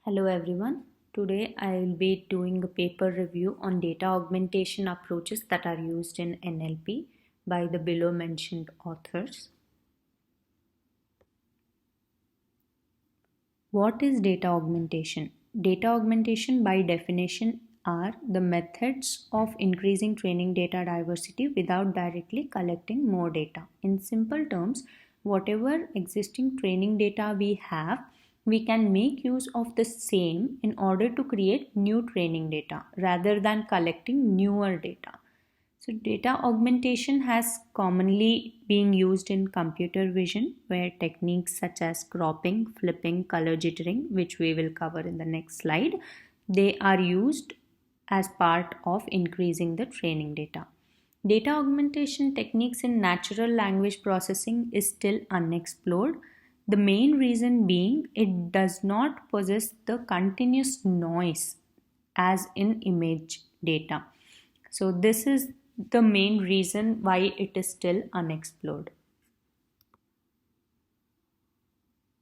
Hello everyone. Today I will be doing a paper review on data augmentation approaches that are used in NLP by the below mentioned authors. What is data augmentation? Data augmentation by definition are the methods of increasing training data diversity without directly collecting more data. In simple terms, whatever existing training data we have, we can make use of the same in order to create new training data rather than collecting newer data. So data augmentation has commonly been used in computer vision where techniques such as cropping, flipping, color jittering, which we will cover in the next slide, they are used as part of increasing the training data. Data augmentation techniques in natural language processing is still unexplored. The main reason being it does not possess the continuous noise as in image data. So this is the main reason why it is still unexplored.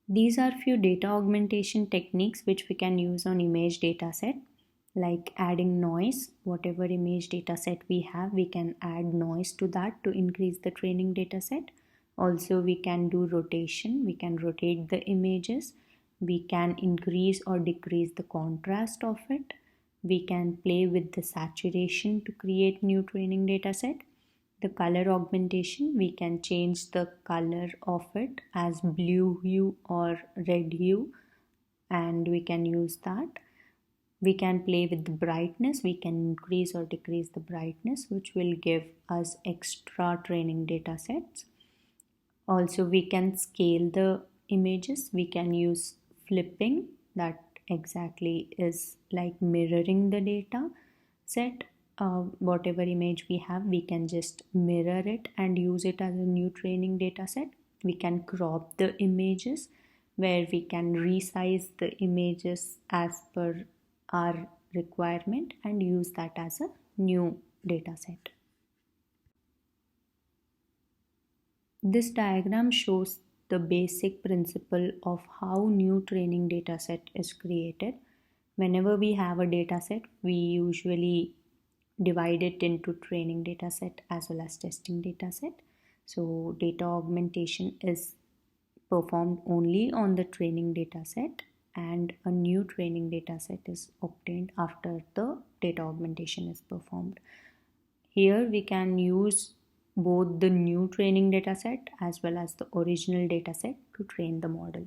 These are few data augmentation techniques which we can use on image dataset, like adding noise. Whatever image dataset we have, we can add noise to that to increase the training dataset. Also, we can do rotation. We can rotate the images. We can increase or decrease the contrast of it. We can play with the saturation to create new training dataset. The color augmentation, we can change the color of it as blue hue or red hue, and we can use that. We can play with the brightness. We can increase or decrease the brightness, which will give us extra training data sets. Also, we can scale the images. We can use flipping, that exactly is like mirroring the data set. Whatever image we have, we can just mirror it and use it as a new training data set. We can crop the images where we can resize the images as per our requirement and use that as a new data set. This diagram shows the basic principle of how new training dataset is created. Whenever we have a dataset, we usually divide it into training dataset as well as testing dataset. So data augmentation is performed only on the training dataset, and a new training dataset is obtained after the data augmentation is performed. Here we can use both the new training dataset as well as the original dataset to train the model.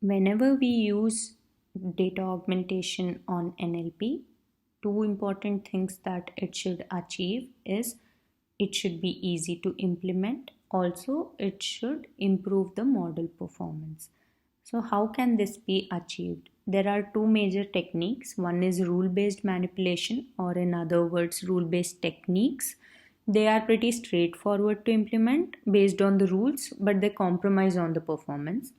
Whenever we use data augmentation on NLP, two important things that it should achieve is it should be easy to implement. Also, it should improve the model performance. So how can this be achieved? There are two major techniques. One is rule-based manipulation, or in other words, rule-based techniques. They are pretty straightforward to implement based on the rules, but they compromise on the performance.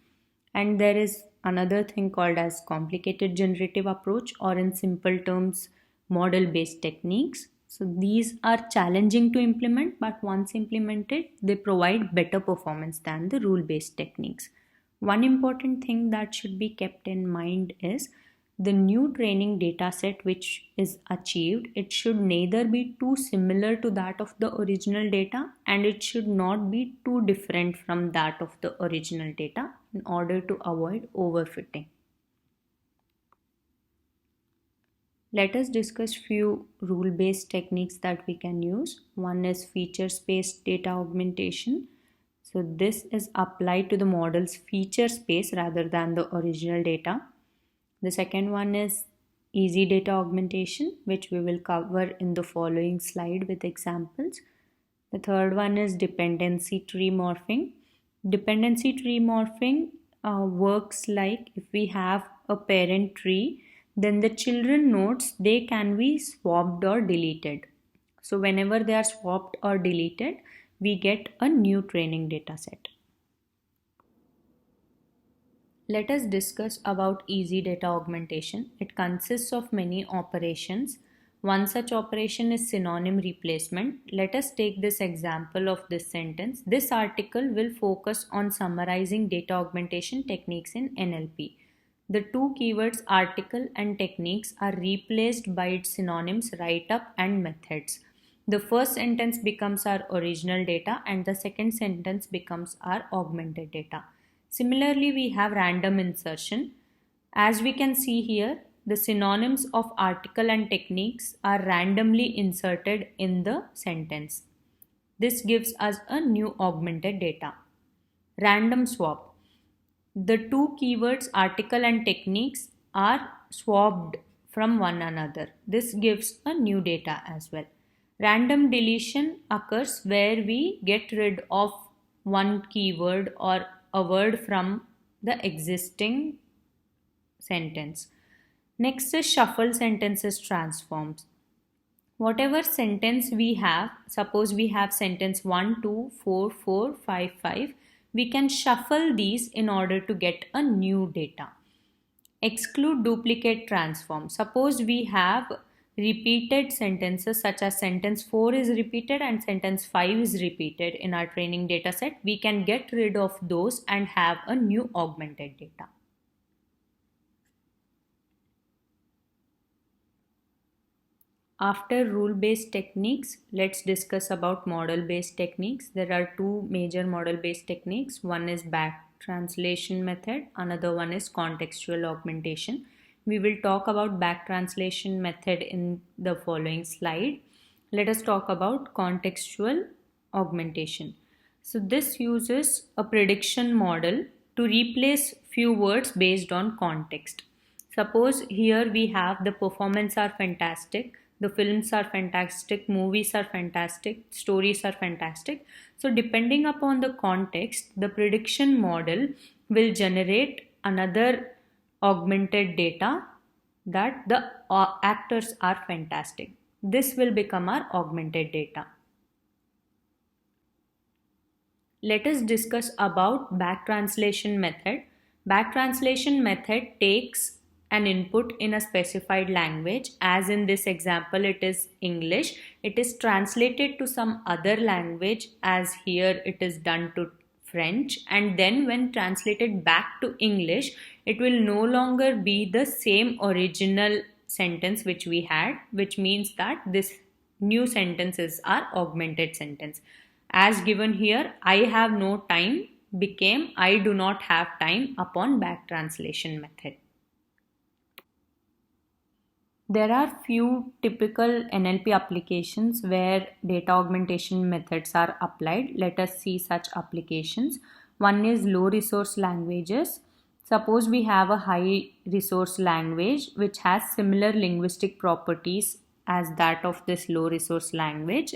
And there is another thing called as complicated generative approach, or in simple terms, model-based techniques. So these are challenging to implement, but once implemented, they provide better performance than the rule-based techniques. One important thing that should be kept in mind is the new training data set which is achieved, it should neither be too similar to that of the original data, and it should not be too different from that of the original data in order to avoid overfitting. Let us discuss few rule-based techniques that we can use. One is feature-space data augmentation. So this is applied to the model's feature space rather than the original data. The second one is easy data augmentation, which we will cover in the following slide with examples. The third one is dependency tree morphing. Dependency tree morphing works like if we have a parent tree, then the children nodes, they can be swapped or deleted. So whenever they are swapped or deleted, we get a new training data set. Let us discuss about easy data augmentation. It consists of many operations. One such operation is synonym replacement. Let us take this example of this sentence. This article will focus on summarizing data augmentation techniques in NLP. The two keywords article and techniques are replaced by its synonyms write up and methods. The first sentence becomes our original data and the second sentence becomes our augmented data. Similarly, we have random insertion. As we can see here, the synonyms of article and techniques are randomly inserted in the sentence. This gives us a new augmented data. Random swap. The two keywords article and techniques are swapped from one another. This gives a new data as well. Random deletion occurs where we get rid of one keyword or a word from the existing sentence. Next is shuffle sentences transforms. Whatever sentence we have, suppose we have sentence 1, 2, 4, 4, 5, 5, we can shuffle these in order to get a new data. Exclude duplicate transform. Suppose we have repeated sentences such as sentence 4 is repeated and sentence 5 is repeated in our training data set. We can get rid of those and have a new augmented data. After rule-based techniques, let's discuss about model-based techniques. There are two major model-based techniques. One is back translation method, another one is contextual augmentation. We will talk about back translation method in the following slide. Let us talk about contextual augmentation. So this uses a prediction model to replace few words based on context. Suppose here we have the performance are fantastic, the films are fantastic, movies are fantastic, stories are fantastic. So depending upon the context, the prediction model will generate another augmented data that the actors are fantastic. This will become our augmented data. Let us discuss about back translation method. Back translation method takes an input in a specified language, as in this example it is English. It is translated to some other language, as here it is done to French, and then when translated back to English, it will no longer be the same original sentence which we had, which means that this new sentence is our augmented sentence. As given here, I have no time became I do not have time upon back translation method. There are few typical NLP applications where data augmentation methods are applied. Let us see such applications. One is low resource languages. Suppose we have a high resource language which has similar linguistic properties as that of this low resource language.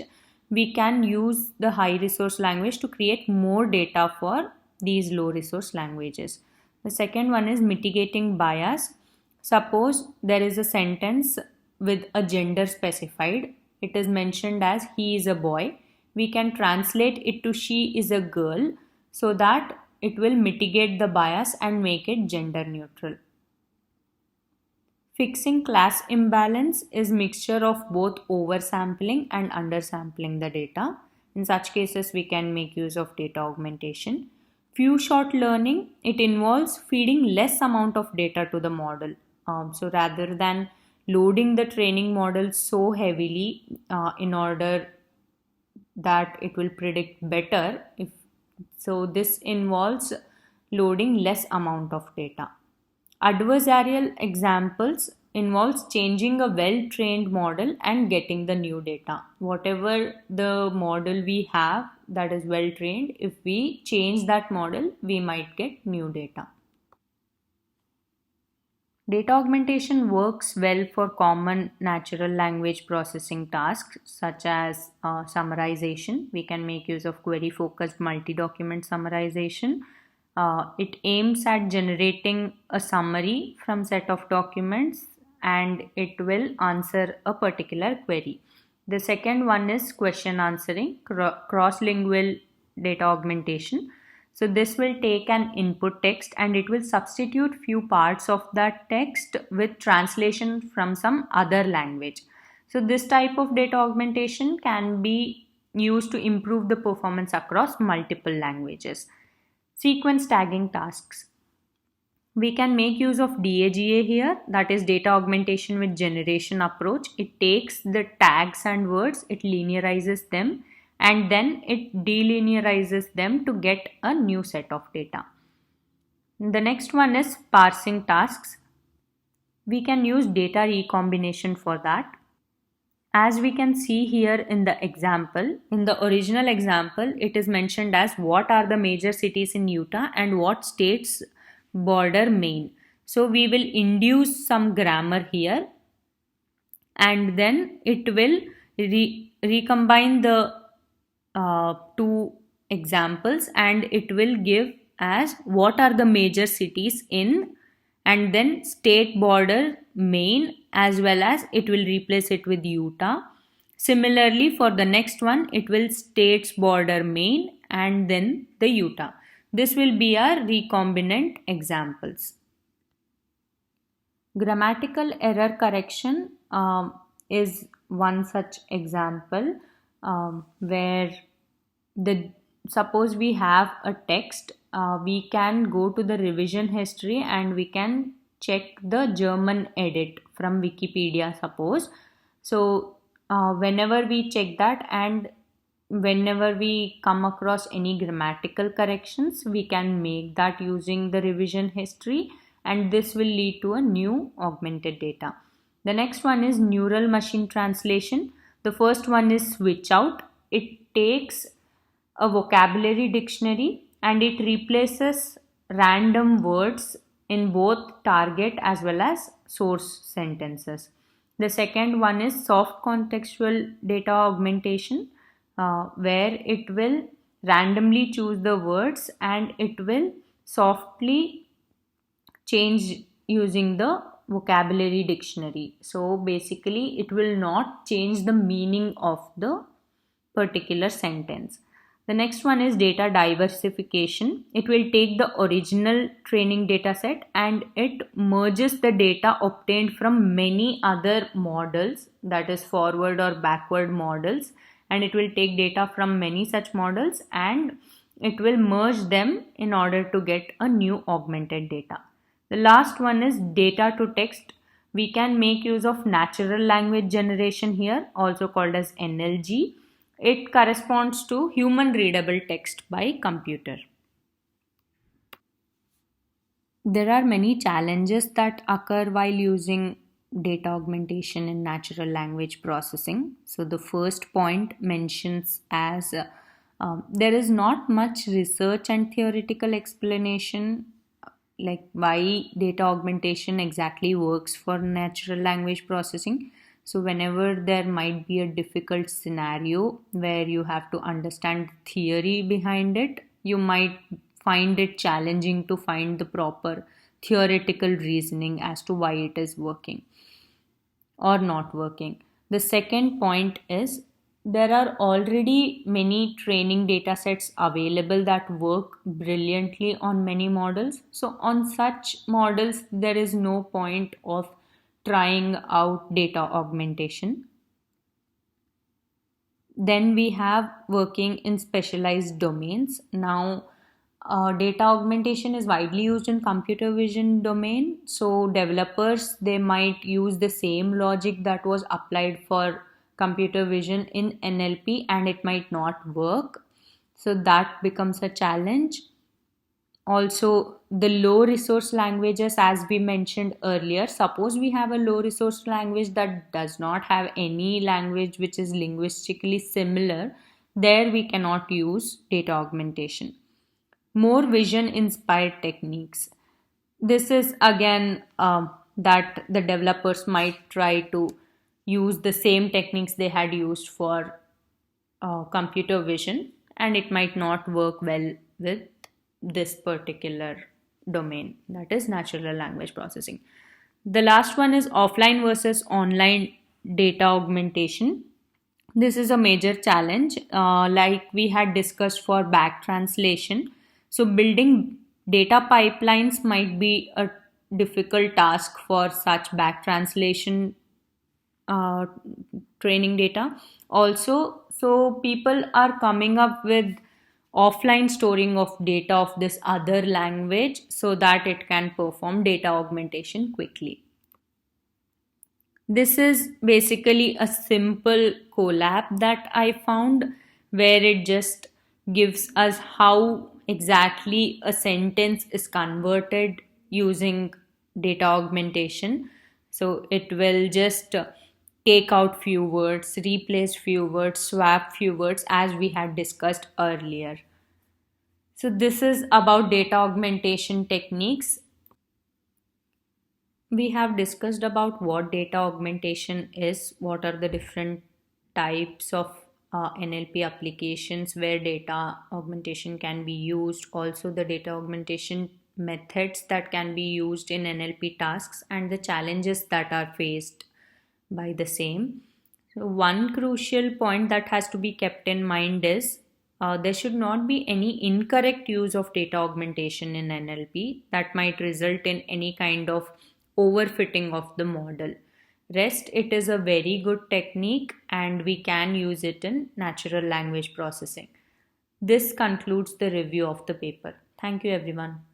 We can use the high resource language to create more data for these low resource languages. The second one is mitigating bias. Suppose there is a sentence with a gender specified. It is mentioned as he is a boy. We can translate it to she is a girl so that it will mitigate the bias and make it gender neutral. Fixing class imbalance is mixture of both oversampling and undersampling the data. In such cases, we can make use of data augmentation. Few shot learning, it involves feeding less amount of data to the model. So rather than loading the training model so heavily in order that it will predict better, so this involves loading less amount of data. Adversarial examples involves changing a well-trained model and getting the new data. Whatever the model we have that is well-trained, if we change that model, we might get new data. Data augmentation works well for common natural language processing tasks such as summarization. We can make use of query-focused multi-document summarization. It aims at generating a summary from set of documents and it will answer a particular query. The second one is question answering, cross-lingual data augmentation. So this will take an input text and it will substitute few parts of that text with translation from some other language. So this type of data augmentation can be used to improve the performance across multiple languages. Sequence tagging tasks. We can make use of DAGA here, that is data augmentation with generation approach. It takes the tags and words, it linearizes them, and then it delinearizes them to get a new set of data. The next one is parsing tasks. We can use data recombination for that. As we can see here in the example, in the original example, it is mentioned as what are the major cities in Utah and what states border Maine. So we will induce some grammar here, and then it will recombine the two examples, and it will give as what are the major cities in, and then state border Maine, as well as it will replace it with Utah. Similarly, for the next one, it will states border Maine and then the Utah. This will be our recombinant examples. Grammatical error correction is one such example where the suppose we have a text, we can go to the revision history and we can check the German edit from Wikipedia, suppose. So whenever we check that and whenever we come across any grammatical corrections, we can make that using the revision history, and this will lead to a new augmented data. The next one is neural machine translation. The first one is switch out. It takes a vocabulary dictionary and it replaces random words in both target as well as source sentences. The second one is soft contextual data augmentation, where it will randomly choose the words and it will softly change using the vocabulary dictionary. So basically, it will not change the meaning of the particular sentence. The next one is data diversification. It will take the original training data set and it merges the data obtained from many other models, that is forward or backward models, and it will take data from many such models and it will merge them in order to get a new augmented data. The last one is data to text. We can make use of natural language generation here, also called as NLG. It corresponds to human readable text by computer. There are many challenges that occur while using data augmentation in natural language processing. So the first point mentions as there is not much research and theoretical explanation like why data augmentation exactly works for natural language processing. So whenever there might be a difficult scenario where you have to understand theory behind it, you might find it challenging to find the proper theoretical reasoning as to why it is working or not working. The second point is there are already many training data sets available that work brilliantly on many models. So on such models, there is no point of trying out data augmentation. Then we have working in specialized domains. Now, data augmentation is widely used in computer vision domain. So developers, they might use the same logic that was applied for computer vision in NLP and it might not work. So that becomes a challenge. Also, the low resource languages, as we mentioned earlier, suppose we have a low resource language that does not have any language which is linguistically similar, there we cannot use data augmentation. More vision inspired techniques. This is again that the developers might try to use the same techniques they had used for computer vision, and it might not work well with this particular domain, that is natural language processing. The last one is offline versus online data augmentation. This is a major challenge, like we had discussed for back translation. So, building data pipelines might be a difficult task for such back translation training data. Also, so people are coming up with offline storing of data of this other language so that it can perform data augmentation quickly. This is basically a simple collab that I found, where it just gives us how exactly a sentence is converted using data augmentation. So it will just take out few words, replace few words, swap few words, as we had discussed earlier. So this is about data augmentation techniques. We have discussed about what data augmentation is, what are the different types of NLP applications where data augmentation can be used, also the data augmentation methods that can be used in NLP tasks, and the challenges that are faced by the same. So, one crucial point that has to be kept in mind is there should not be any incorrect use of data augmentation in NLP that might result in any kind of overfitting of the model. Rest, it is a very good technique and we can use it in natural language processing. This concludes the review of the paper. Thank you, everyone.